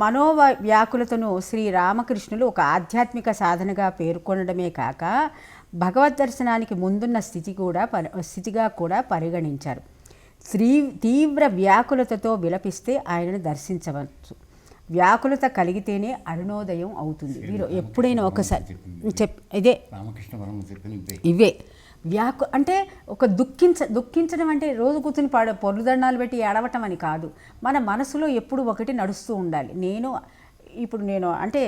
మనోవ్యాకులతను శ్రీరామకృష్ణులు ఒక ఆధ్యాత్మిక సాధనగా పేర్కొనడమే కాక భగవద్ దర్శనానికి ముందున్న స్థితిగా కూడా పరిగణించారు. తీవ్ర వ్యాకులతతో విలపిస్తే ఆయనను దర్శించవచ్చు. వ్యాకులత కలిగితేనే అరుణోదయం అవుతుంది. మీరు ఎప్పుడైనా ఒకసారి ఇదే ఇవే అంటే ఒక దుఃఖించడం అంటే రోజు కూర్చుని పొర్లుదండాలు పెట్టి ఏడవటం అని కాదు. మన మనసులో ఎప్పుడు ఒకటి నడుస్తూ ఉండాలి. నేను అంటే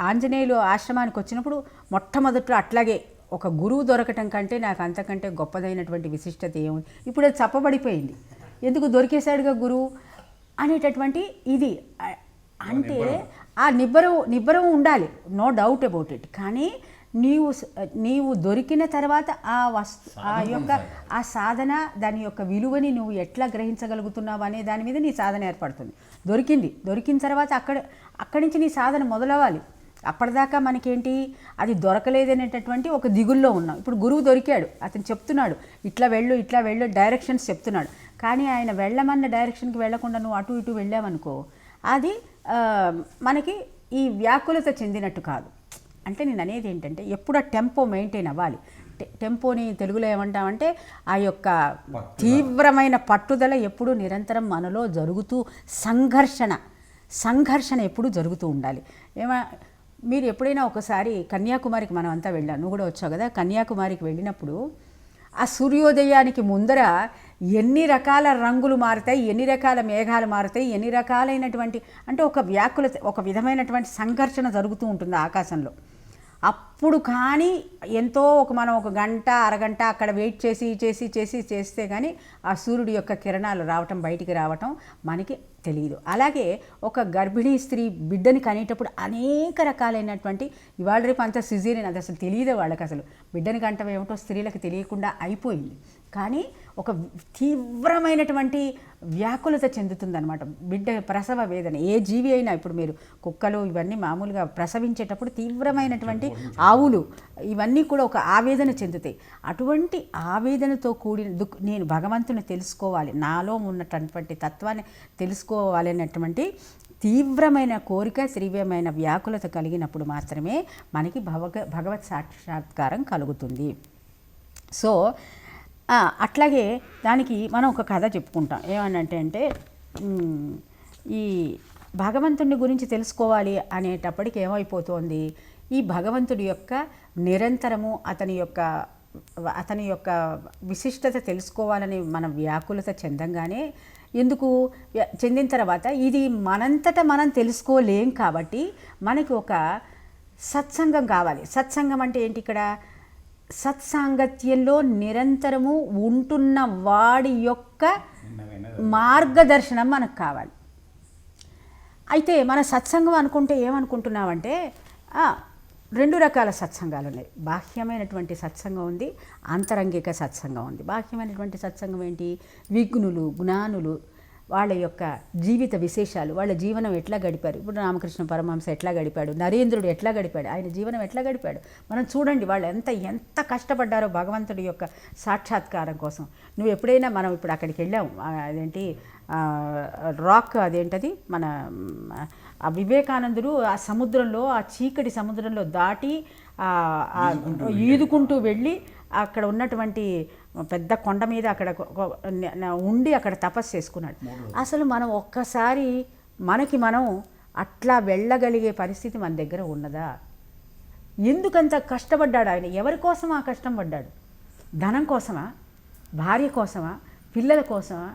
ఆంజనేయులు ఆశ్రమానికి వచ్చినప్పుడు మొట్టమొదట్లో అట్లాగే ఒక గురువు దొరకటం కంటే నాకు అంతకంటే గొప్పదైనటువంటి విశిష్టత ఏముంది. ఇప్పుడు అది చప్పబడిపోయింది. ఎందుకు దొరికేశాడుగా గురువు అనేటటువంటి ఇది అంటే ఆ నిబ్బరం ఉండాలి, నో డౌట్ అబౌట్ ఇట్. కానీ నీవు దొరికిన తర్వాత ఆ సాధన దాని యొక్క విలువని నువ్వు ఎట్లా గ్రహించగలుగుతున్నావు అనే దాని మీద నీ సాధన ఏర్పడుతుంది. దొరికిన తర్వాత అక్కడి నుంచి నీ సాధన మొదలవ్వాలి. అప్పటిదాకా మనకేంటి, అది దొరకలేదనేటటువంటి ఒక దిగుల్లో ఉన్నాం. ఇప్పుడు గురువు దొరికాడు, అతను చెప్తున్నాడు ఇట్లా వెళ్ళు డైరెక్షన్స్ చెప్తున్నాడు. కానీ ఆయన వెళ్ళమన్న డైరెక్షన్కి వెళ్లకుండా నువ్వు అటు ఇటు వెళ్ళావనుకో, అది మనకి ఈ వ్యాకులత చెందినట్టు కాదు. అంటే నేను అనేది ఏంటంటే ఎప్పుడు ఆ టెంపో మెయింటైన్ అవ్వాలి. టెంపోని తెలుగులో ఏమంటామంటే ఆ యొక్క తీవ్రమైన పట్టుదల ఎప్పుడూ నిరంతరం మనలో జరుగుతూ సంఘర్షణ ఎప్పుడూ జరుగుతూ ఉండాలి. మీరు ఎప్పుడైనా ఒకసారి కన్యాకుమారికి మనం అంతా వెళ్ళాం, నువ్వు కూడా వచ్చావు కదా. కన్యాకుమారికి వెళ్ళినప్పుడు ఆ సూర్యోదయానికి ముందర ఎన్ని రకాల రంగులు మారుతాయి, ఎన్ని రకాల మేఘాలు మారుతాయి, ఎన్ని రకాలైనటువంటి అంటే ఒక విధమైనటువంటి సంఘర్షణ జరుగుతూ ఉంటుంది ఆకాశంలో. అప్పుడు కానీ మనం ఒక గంట అరగంట అక్కడ వెయిట్ చేస్తే కానీ ఆ సూర్యుడి యొక్క కిరణాలు బయటికి రావటం మనకి తెలియదు. అలాగే ఒక గర్భిణీ స్త్రీ బిడ్డని కనేటప్పుడు అనేక రకాలైనటువంటి ఇవాళ రేపు అంత సిజేరియన్, అది అసలు తెలియదు వాళ్ళకి. అసలు బిడ్డని కంటం ఏమిటో స్త్రీలకు తెలియకుండా అయిపోయింది. కానీ ఒక తీవ్రమైనటువంటి వ్యాకులత చెందుతుందన్నమాట బిడ్డ ప్రసవ వేదన. ఏ జీవి అయినా, ఇప్పుడు మీరు కుక్కలు ఇవన్నీ మామూలుగా ప్రసవించేటప్పుడు తీవ్రమైనటువంటి ఆవులు ఇవన్నీ కూడా ఒక ఆవేదన చెందుతాయి. అటువంటి ఆవేదనతో కూడిన నేను భగవంతుని తెలుసుకోవాలి, నాలో ఉన్నటువంటి తత్వాన్ని తెలుసుకోవాలి అనేటువంటి తీవ్రమైన కోరిక, తీవ్రమైన వ్యాకులత కలిగినప్పుడు మాత్రమే మనకి భగవత్ సాక్షాత్కారం కలుగుతుంది. సో అట్లాగే దానికి మనం ఒక కథ చెప్పుకుంటాం. ఏమనంటే ఈ భగవంతుని గురించి తెలుసుకోవాలి అనేటప్పటికి ఏమైపోతుంది, ఈ భగవంతుడి యొక్క నిరంతరము అతని యొక్క విశిష్టత తెలుసుకోవాలని మనం వ్యాకులత చెందంగానే చెందిన తర్వాత ఇది మనంతట మనం తెలుసుకోలేం. కాబట్టి మనకి ఒక సత్సంగం కావాలి. సత్సంగం అంటే ఏంటి? ఇక్కడ సత్సాంగత్యంలో నిరంతరము ఉంటున్న వాడి యొక్క మార్గదర్శనం మనకు కావాలి. అయితే మన సత్సంగం అనుకుంటే ఏమనుకుంటున్నామంటే రెండు రకాల సత్సంగాలు ఉన్నాయి. బాహ్యమైనటువంటి సత్సంగం ఉంది, ఆంతరంగిక సత్సంగం ఉంది. బాహ్యమైనటువంటి సత్సంగం ఏంటి? విఘ్నులు, జ్ఞానులు, వాళ్ళ యొక్క జీవిత విశేషాలు, వాళ్ళ జీవనం ఎట్లా గడిపారు. ఇప్పుడు రామకృష్ణ పరమహంస ఎట్లా గడిపాడు, నరేంద్రుడు ఎట్లా గడిపాడు, ఆయన జీవనం ఎట్లా గడిపాడు మనం చూడండి. వాళ్ళు ఎంత కష్టపడ్డారో భగవంతుడి యొక్క సాక్షాత్కారం కోసం. నువ్వు ఎప్పుడైనా మనం ఇప్పుడు అక్కడికి వెళ్ళాం, అదేంటి రాక్, అదేంటది మన వివేకానందుడు ఆ సముద్రంలో, ఆ చీకటి సముద్రంలో దాటి ఈదుకుంటూ వెళ్ళి అక్కడ ఉన్నటువంటి పెద్ద కొండ మీద అక్కడ ఉండి అక్కడ తపస్సు చేసుకున్నాడు. అసలు మనం ఒక్కసారి మనం అట్లా వెళ్ళగలిగే పరిస్థితి మన దగ్గర ఉన్నదా? ఎందుకంత కష్టపడ్డాడు ఆయన? ఎవరి కోసం ఆ కష్టం పడ్డాడు? ధనం కోసమా? భార్య కోసమా? పిల్లల కోసమా?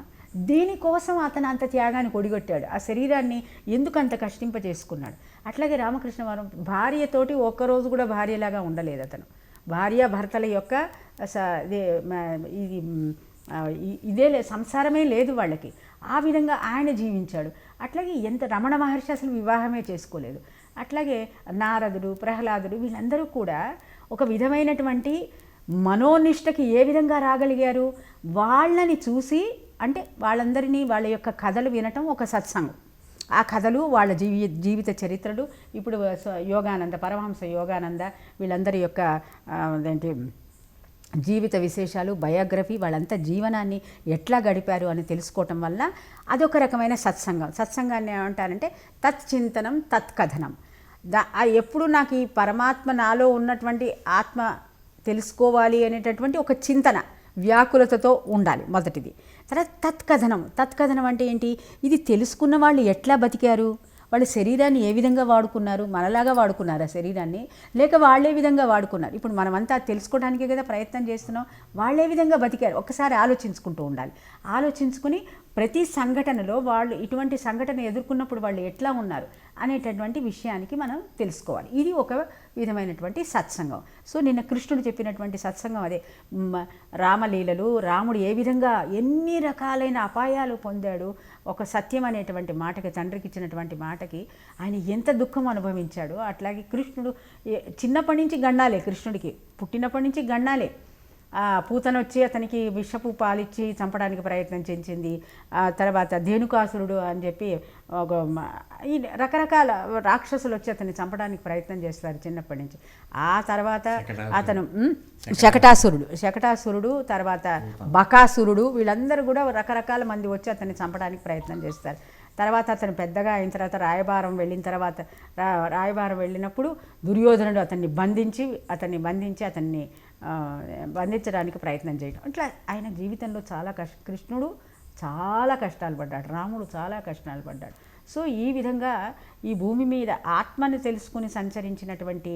దేనికోసం అతను అంత త్యాగానికి ఒడిగొట్టాడు? ఆ శరీరాన్ని ఎందుకంత కష్టింపజేసుకున్నాడు? అట్లాగే రామకృష్ణ వారు భార్యతోటి ఒక్కరోజు కూడా భార్యలాగా ఉండలేదు అతను. భార్యాభర్తల యొక్క ఇదే సంసారమే లేదు వాళ్ళకి. ఆ విధంగా ఆయన జీవించాడు. అట్లాగే రమణ మహర్షి అసలు వివాహమే చేసుకోలేదు. అట్లాగే నారదుడు, ప్రహ్లాదుడు, వీళ్ళందరూ కూడా ఒక విధమైనటువంటి మనోనిష్టకి ఏ విధంగా రాగలిగారు? వాళ్ళని చూసి, అంటే వాళ్ళందరినీ వాళ్ళ యొక్క కథలు వినటం ఒక సత్సంగం. ఆ కథలు, వాళ్ళ జీవిత చరిత్రలు, ఇప్పుడు యోగానంద, పరమహంస యోగానంద, వీళ్ళందరి యొక్క జీవిత విశేషాలు, బయోగ్రఫీ, వాళ్ళంతా జీవనాన్ని ఎట్లా గడిపారు అని తెలుసుకోవటం వల్ల అదొక రకమైన సత్సంగం. సత్సంగాన్ని ఏమంటారంటే తత్చింతనం, తత్కథనం. ఎప్పుడు నాకు ఈ పరమాత్మ నాలో ఉన్నటువంటి ఆత్మ తెలుసుకోవాలి అనేటటువంటి ఒక చింతన, వ్యాకులతతో ఉండాలి మొదటిది. తర్వాత తత్కథనం. తత్కథనం అంటే ఏంటి? ఇది తెలుసుకున్న వాళ్ళు ఎట్లా బతికారు, వాళ్ళ శరీరాన్ని ఏ విధంగా వాడుకున్నారు, మనలాగా వాడుకున్నారు ఆ శరీరాన్ని, లేక వాళ్ళే విధంగా వాడుకున్నారు. ఇప్పుడు మనమంతా తెలుసుకోవడానికే కదా ప్రయత్నం చేస్తున్నాం. వాళ్ళే విధంగా బతికారు ఒక్కసారి ఆలోచించుకుంటూ ఉండాలి. ఆలోచించుకుని ప్రతి సంఘటనలో వాళ్ళు ఇటువంటి సంఘటన ఎదుర్కొన్నప్పుడు వాళ్ళు ఎట్లా ఉన్నారు అనేటటువంటి విషయానికి మనం తెలుసుకోవాలి. ఇది ఒక విధమైనటువంటి సత్సంగం. సో నిన్న కృష్ణుడు చెప్పినటువంటి సత్సంగం అదే. రామలీలలు, రాముడు ఏ విధంగా ఎన్ని రకాలైన అపాయాలు పొందాడు, ఒక సత్యం అనేటువంటి మాటకి, తండ్రికి ఇచ్చినటువంటి మాటకి ఆయన ఎంత దుఃఖం అనుభవించాడు. అట్లాగే కృష్ణుడు చిన్నప్పటి నుంచి గండాలే, కృష్ణుడికి పుట్టినప్పటి నుంచి గండాలే. పూతన వచ్చి అతనికి విషపు పాలిచ్చి చంపడానికి ప్రయత్నం చేసింది. తర్వాత ధేనుకాసురుడు అని చెప్పి ఈ రకరకాల రాక్షసులు వచ్చి అతన్ని చంపడానికి ప్రయత్నం చేస్తారు చిన్నప్పటి నుంచి. ఆ తర్వాత అతను శకటాసురుడు, తర్వాత బకాసురుడు, వీళ్ళందరూ కూడా రకరకాల మంది వచ్చి అతన్ని చంపడానికి ప్రయత్నం చేస్తారు. తర్వాత అతను పెద్దగా అయిన తర్వాత రాయబారం వెళ్ళినప్పుడు దుర్యోధనుడు అతన్ని బంధించి బంధించడానికి ప్రయత్నం చేయడం. ఇట్లా ఆయన జీవితంలో చాలా కృష్ణుడు చాలా కష్టాలు పడ్డాడు, రాముడు చాలా కష్టాలు పడ్డాడు. సో ఈ విధంగా ఈ భూమి మీద ఆత్మను తెలుసుకుని సంచరించినటువంటి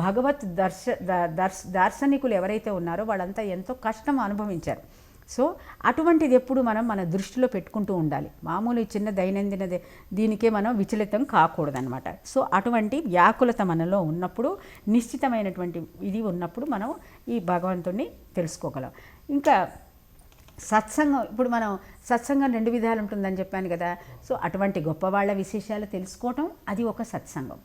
భగవత్ దార్శనికులు ఎవరైతే ఉన్నారో వాళ్ళంతా ఎంతో కష్టం అనుభవించారు. సో అటువంటిది ఎప్పుడు మనం మన దృష్టిలో పెట్టుకుంటూ ఉండాలి. మామూలు చిన్న దైనందిన దీనికే మనం విచలితం కాకూడదనమాట. సో అటువంటి వ్యాకులత మనలో ఉన్నప్పుడు, నిశ్చితమైనటువంటి ఇది ఉన్నప్పుడు మనం ఈ భగవంతుడిని తెలుసుకోగలం. ఇంకా సత్సంగం, ఇప్పుడు మనం సత్సంగం 2 విధాలు ఉంటుందని చెప్పాను కదా. సో అటువంటి గొప్పవాళ్ళ విశేషాలు తెలుసుకోవటం అది ఒక సత్సంగం.